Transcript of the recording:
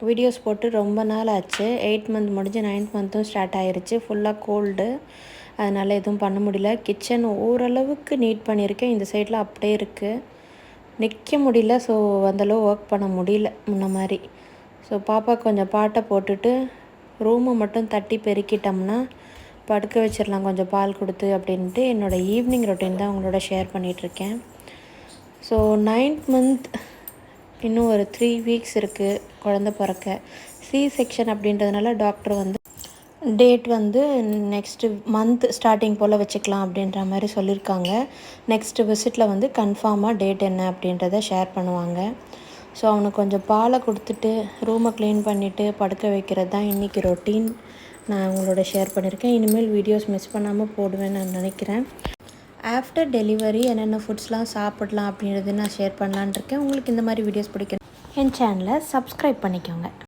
Videos போட்டு ரொம்ப நாள் ஆச்சு. 8 மந்த் முடிஞ்சு 9th மந்த்தும் ஸ்டார்ட் ஆயிருச்சு. ஃபுல்லாக கோல்டு, அதனால் எதுவும் பண்ண முடியல. கிச்சன் ஓரளவுக்கு நீட் பண்ணியிருக்கேன். இந்த சைடில் அப்படியே இருக்குது, நிற்க முடியல. ஸோ அந்தளவு ஒர்க் பண்ண முடியல முன்ன மாதிரி. ஸோ பாப்பா கொஞ்சம் பாட்டை போட்டுட்டு ரூமை மட்டும் தட்டி பெருக்கிட்டோம்னா படுக்க வச்சிடலாம் கொஞ்சம் பால் கொடுத்து அப்படின்ட்டு என்னோடய ஈவினிங் ரொட்டீன் தான் உங்களோட ஷேர் பண்ணிகிட்ருக்கேன். ஸோ 9th மந்த் இன்னும் ஒரு 3 வீக்ஸ் இருக்குது குழந்த பிறக்க. சி செக்ஷன் அப்படின்றதுனால டாக்டர் வந்து டேட் வந்து நெக்ஸ்ட்டு மந்த் ஸ்டார்டிங் போல் வச்சுக்கலாம் அப்படின்ற மாதிரி சொல்லியிருக்காங்க. நெக்ஸ்ட்டு விசிட்டில் வந்து கன்ஃபார்மாக டேட் என்ன அப்படின்றத ஷேர் பண்ணுவாங்க. ஸோ அவனுக்கு கொஞ்சம் பாலை கொடுத்துட்டு ரூமை க்ளீன் பண்ணிவிட்டு படுக்க வைக்கிறது தான் இன்றைக்கி ரொட்டீன் நான் உங்களோட ஷேர் பண்ணியிருக்கேன். இனிமேல் வீடியோஸ் மிஸ் பண்ணாமல் போடுவேன்னு நான் நினைக்கிறேன். ஆஃப்டர் டெலிவரி என்னென்ன ஃபுட்ஸ்லாம் சாப்பிடலாம் அப்படின்றது நான் ஷேர் பண்ணலான்னு இருக்கேன். உங்களுக்கு இந்த மாதிரி வீடியோஸ் பிடிக்கும், என் சேனலை சப்ஸ்கிரைப் பண்ணிக்கோங்க.